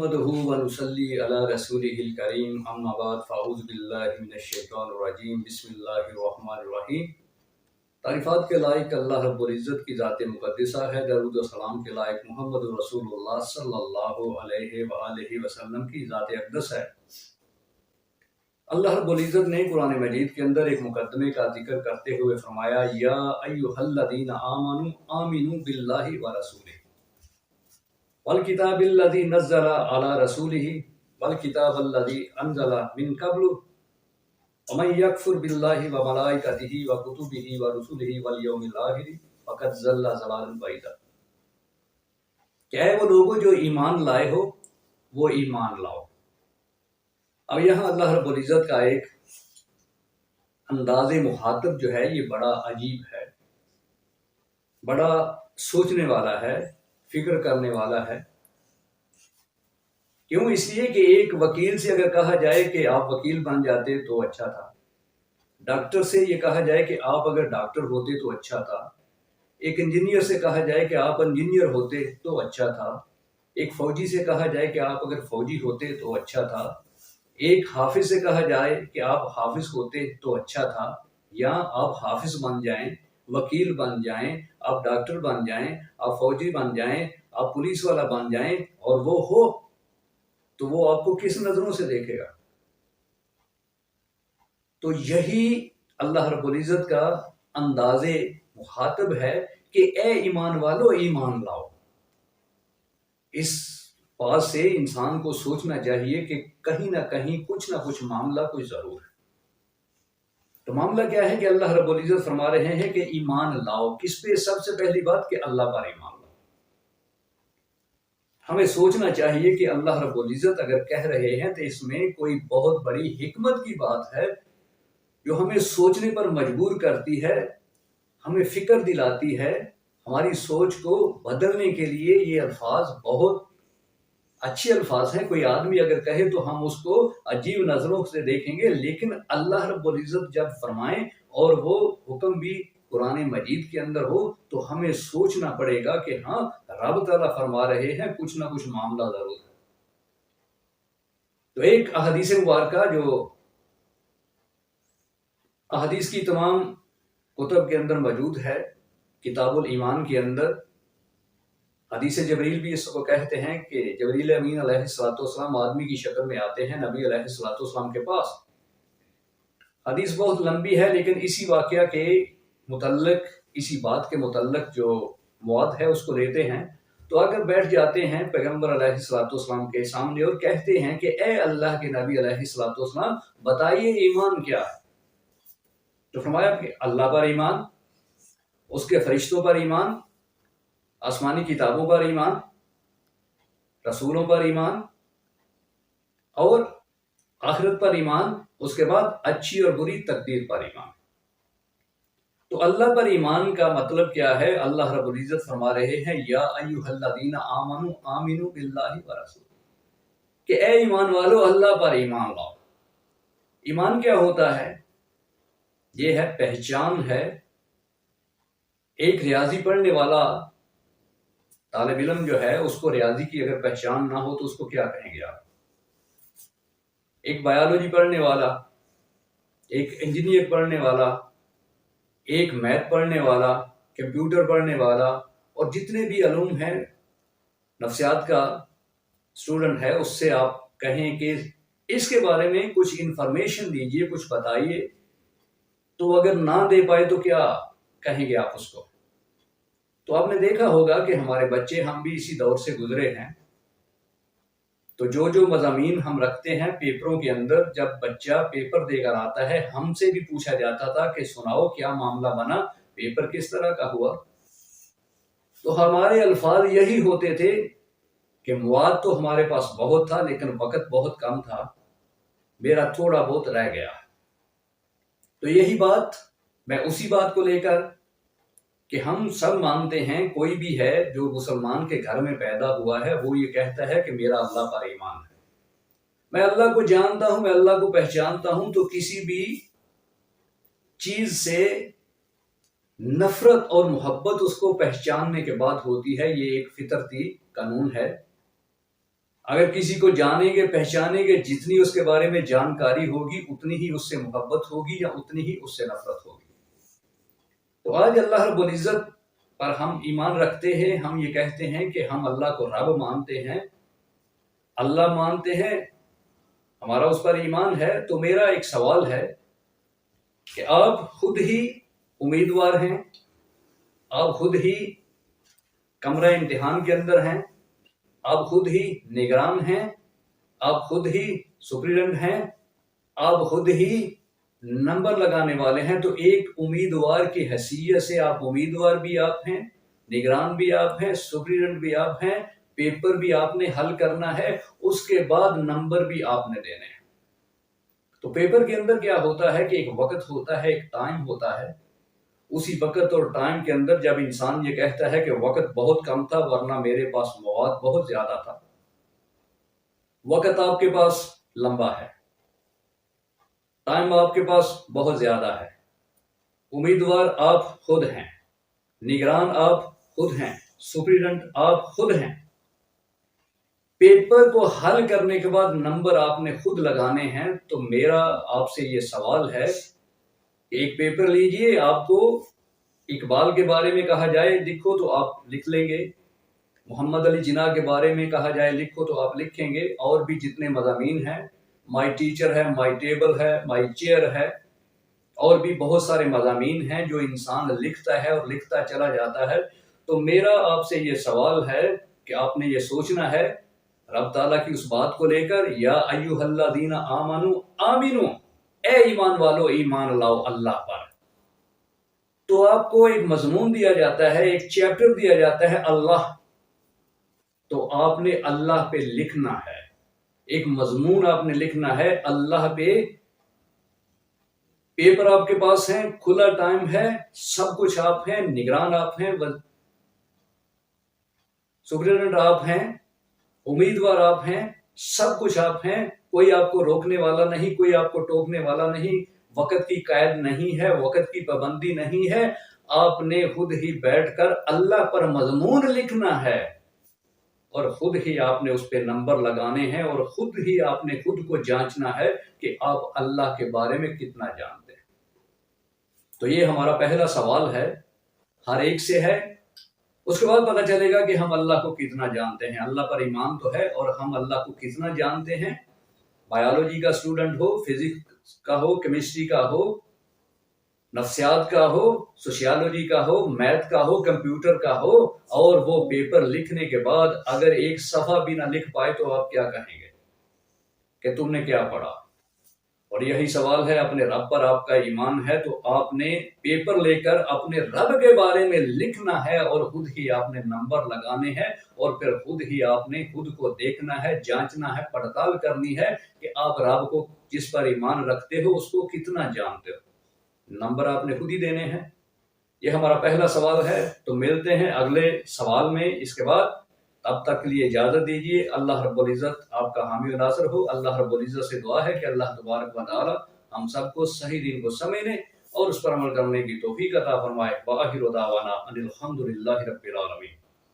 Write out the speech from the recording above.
نحمده ونصلي على رسوله الكريم اما بعد فاعوذ باللہ من الشیطان الرجیم بسم اللہ الرحمن الرحیم۔ تعریفات کے لائق اللہ رب العزت کی ذات مقدسہ ہے، درود و سلام کے لائق محمد رسول اللہ صلی اللہ علیہ وآلہ وسلم کی ذات اقدس ہے۔ اللہ رب العزت نے قرآن مجید کے اندر ایک مقدمے کا ذکر کرتے ہوئے فرمایا یا ایھا الذین آمنوا آمنوا باللہ ورسولہ والکتاب الذی نزل علی رسولہ والکتاب الذی انزل من قبل ومن یکفر باللہ وملائکتہ وکتبہ ورسلہ والیوم الآخر فقد ضل ضلالا بعیدا۔ کہ اے وہ لوگوں جو ایمان لائے ہو وہ ایمان لاؤ۔ اب یہاں اللہ رب العزت کا ایک انداز مخاطب جو ہے یہ بڑا عجیب ہے، بڑا سوچنے والا ہے، فکر کرنے والا ہے۔ کیوں؟ اس لیے کہ ایک وکیل سے اگر کہا جائے کہ آپ وکیل بن جاتے تو اچھا تھا، ڈاکٹر سے یہ کہا جائے کہ آپ اگر ڈاکٹر ہوتے تو اچھا تھا، ایک انجینئر سے کہا جائے کہ آپ انجینئر ہوتے تو اچھا تھا، ایک فوجی سے کہا جائے کہ آپ اگر فوجی ہوتے تو اچھا تھا، ایک حافظ سے کہا جائے کہ آپ حافظ ہوتے تو اچھا تھا، یا آپ حافظ بن جائیں، وکیل بن جائیں، آپ ڈاکٹر بن جائیں، آپ فوجی بن جائیں، آپ پولیس والا بن جائیں، اور وہ ہو تو وہ آپ کو کس نظروں سے دیکھے گا؟ تو یہی اللہ رب العزت کا انداز مخاطب ہے کہ اے ایمان والو ایمان لاؤ۔ اس بات سے انسان کو سوچنا چاہیے کہ کہیں نہ کہیں کچھ نہ کچھ معاملہ کوئی ضرور ہے۔ تو معاملہ کیا ہے کہ اللہ رب العزت فرما رہے ہیں کہ ایمان لاؤ۔ کس پہ؟ سب سے پہلی بات کہ اللہ پر ایمان لاؤ۔ ہمیں سوچنا چاہیے کہ اللہ رب العزت اگر کہہ رہے ہیں تو اس میں کوئی بہت بڑی حکمت کی بات ہے جو ہمیں سوچنے پر مجبور کرتی ہے، ہمیں فکر دلاتی ہے، ہماری سوچ کو بدلنے کے لیے یہ الفاظ بہت اچھے الفاظ ہیں۔ کوئی آدمی اگر کہے تو ہم اس کو عجیب نظروں سے دیکھیں گے، لیکن اللہ رب العزت جب فرمائیں اور وہ حکم بھی قرآن مجید کے اندر ہو تو ہمیں سوچنا پڑے گا کہ ہاں رب تعالیٰ فرما رہے ہیں، کچھ نہ کچھ معاملہ ضرور ہے۔ تو ایک احادیث مبارکہ جو احادیث کی تمام کتب کے اندر موجود ہے، کتاب الایمان کے اندر حدیث جبریل بھی اس کو کہتے ہیں کہ جبریل امین علیہ السلام آدمی کی شکل میں آتے ہیں نبی علیہ السلام کے پاس۔ حدیث بہت لمبی ہے لیکن اسی واقعہ کے متعلق، اسی بات کے متعلق جو مواد ہے اس کو لیتے ہیں تو اگر بیٹھ جاتے ہیں پیغمبر علیہ السلام کے سامنے اور کہتے ہیں کہ اے اللہ کے نبی علیہ السلام بتائیے ایمان کیا ہے؟ تو فرمایا کہ اللہ پر ایمان، اس کے فرشتوں پر ایمان، آسمانی کتابوں پر ایمان، رسولوں پر ایمان اور آخرت پر ایمان، اس کے بعد اچھی اور بری تقدیر پر ایمان۔ تو اللہ پر ایمان کا مطلب کیا ہے؟ اللہ رب العزت فرما رہے ہیں یا ایھا الذین آمنوا آمنوا باللہ ورسولہ، کہ اے ایمان والو اللہ پر ایمان لاؤ۔ ایمان کیا ہوتا ہے؟ یہ ہے پہچان ہے۔ ایک ریاضی پڑھنے والا طالب علم جو ہے اس کو ریاضی کی اگر پہچان نہ ہو تو اس کو کیا کہیں گے آپ؟ ایک بایولوجی پڑھنے والا، ایک انجینئر پڑھنے والا، ایک میتھ پڑھنے والا، کمپیوٹر پڑھنے والا اور جتنے بھی علوم ہیں، نفسیات کا اسٹوڈنٹ ہے، اس سے آپ کہیں کہ اس کے بارے میں کچھ انفارمیشن دیجئے، کچھ بتائیے، تو اگر نہ دے پائے تو کیا کہیں گے آپ اس کو؟ تو آپ نے دیکھا ہوگا کہ ہمارے بچے، ہم بھی اسی دور سے گزرے ہیں، تو جو مضامین ہم رکھتے ہیں پیپروں کے اندر، جب بچہ پیپر دے کر آتا ہے ہم سے بھی پوچھا جاتا تھا کہ سناؤ کیا معاملہ بنا، پیپر کس طرح کا ہوا؟ تو ہمارے الفاظ یہی ہوتے تھے کہ مواد تو ہمارے پاس بہت تھا لیکن وقت بہت کم تھا، میرا تھوڑا بہت رہ گیا۔ تو یہی بات، میں اسی بات کو لے کر کہ ہم سب مانتے ہیں، کوئی بھی ہے جو مسلمان کے گھر میں پیدا ہوا ہے وہ یہ کہتا ہے کہ میرا اللہ پر ایمان ہے، میں اللہ کو جانتا ہوں، میں اللہ کو پہچانتا ہوں، تو کسی بھی چیز سے نفرت اور محبت اس کو پہچاننے کے بعد ہوتی ہے۔ یہ ایک فطرتی قانون ہے۔ اگر کسی کو جانیں گے پہچانیں گے، جتنی اس کے بارے میں جانکاری ہوگی اتنی ہی اس سے محبت ہوگی یا اتنی ہی اس سے نفرت ہوگی۔ تو آج اللہ رب العزت پر ہم ایمان رکھتے ہیں، ہم یہ کہتے ہیں کہ ہم اللہ کو رب مانتے ہیں، اللہ مانتے ہیں، ہمارا اس پر ایمان ہے۔ تو میرا ایک سوال ہے کہ آپ خود ہی امیدوار ہیں، آپ خود ہی کمرہ امتحان کے اندر ہیں، آپ خود ہی نگران ہیں، آپ خود ہی سپرنٹینڈنٹ ہیں، آپ خود ہی نمبر لگانے والے ہیں۔ تو ایک امیدوار کی حیثیت سے آپ امیدوار بھی آپ ہیں، نگران بھی آپ ہیں، سپرنٹینڈنٹ بھی آپ ہیں، پیپر بھی آپ نے حل کرنا ہے، اس کے بعد نمبر بھی آپ نے دینے ہیں۔ تو پیپر کے اندر کیا ہوتا ہے کہ ایک وقت ہوتا ہے، ایک ٹائم ہوتا ہے۔ اسی وقت اور ٹائم کے اندر جب انسان یہ کہتا ہے کہ وقت بہت کم تھا ورنہ میرے پاس مواد بہت زیادہ تھا، وقت آپ کے پاس لمبا ہے، ٹائم آپ کے پاس بہت زیادہ ہے، امیدوار آپ خود ہیں، نگران آپ خود ہیں، سپرنٹینڈنٹ آپ خود ہیں۔ پیپر کو حل کرنے کے بعد نمبر آپ نے خود لگانے ہیں۔ تو میرا آپ سے یہ سوال ہے کہ ایک پیپر لیجئے، آپ کو اقبال کے بارے میں کہا جائے لکھو تو آپ لکھ لیں گے، محمد علی جناح کے بارے میں کہا جائے لکھو تو آپ لکھیں گے، اور بھی جتنے مضامین ہیں، مائی ٹیچر ہے، مائی ٹیبل ہے، مائی چیئر ہے، اور بھی بہت سارے مضامین ہیں جو انسان لکھتا ہے اور لکھتا چلا جاتا ہے۔ تو میرا آپ سے یہ سوال ہے کہ آپ نے یہ سوچنا ہے رب تعالیٰ کی اس بات کو لے کر، یا ایھا الذین آمنوا آمنو، اے ایمان والو ایمان لاؤ اللہ پر۔ تو آپ کو ایک مضمون دیا جاتا ہے، ایک چیپٹر دیا جاتا ہے اللہ، تو آپ نے اللہ پہ لکھنا ہے، ایک مضمون آپ نے لکھنا ہے اللہ پہ۔ پیپر آپ کے پاس ہیں، کھلا ٹائم ہے، سب کچھ آپ ہیں، نگران آپ ہیں، سپرنٹینڈنٹ آپ ہیں، امیدوار آپ ہیں، سب کچھ آپ ہیں، کوئی آپ کو روکنے والا نہیں، کوئی آپ کو ٹوکنے والا نہیں، وقت کی قید نہیں ہے، وقت کی پابندی نہیں ہے۔ آپ نے خود ہی بیٹھ کر اللہ پر مضمون لکھنا ہے، اور خود ہی آپ نے اس پہ نمبر لگانے ہیں، اور خود ہی آپ نے خود کو جانچنا ہے کہ آپ اللہ کے بارے میں کتنا جانتے ہیں۔ تو یہ ہمارا پہلا سوال ہے، ہر ایک سے ہے۔ اس کے بعد پتہ چلے گا کہ ہم اللہ کو کتنا جانتے ہیں۔ اللہ پر ایمان تو ہے، اور ہم اللہ کو کتنا جانتے ہیں۔ بایولوجی کا اسٹوڈنٹ ہو، فزکس کا ہو، کیمسٹری کا ہو، نفسیات کا ہو، سوشیالوجی کا ہو، میتھ کا ہو، کمپیوٹر کا ہو، اور وہ پیپر لکھنے کے بعد اگر ایک صفحہ بھی نہ لکھ پائے تو آپ کیا کہیں گے کہ تم نے کیا پڑھا؟ اور یہی سوال ہے، اپنے رب پر آپ کا ایمان ہے تو آپ نے پیپر لے کر اپنے رب کے بارے میں لکھنا ہے، اور خود ہی آپ نے نمبر لگانے ہیں، اور پھر خود ہی آپ نے خود کو دیکھنا ہے، جانچنا ہے، پڑتال کرنی ہے کہ آپ رب کو جس پر ایمان رکھتے ہو اس کو کتنا جانتے ہو۔ نمبر آپ نے خود ہی دینے ہیں۔ یہ ہمارا پہلا سوال ہے۔ تو ملتے ہیں اگلے سوال میں اس کے بعد، تب تک کے لیے اجازت دیجیے۔ اللہ رب العزت آپ کا حامی و ناصر ہو۔ اللہ رب العزت سے دعا ہے کہ اللہ تبارک و تعالی ہم سب کو صحیح دین کو سمجھنے اور اس پر عمل کرنے کی توفیق عطا فرمائے۔ وآخر دعوانا ان الحمد للہ رب العالمین۔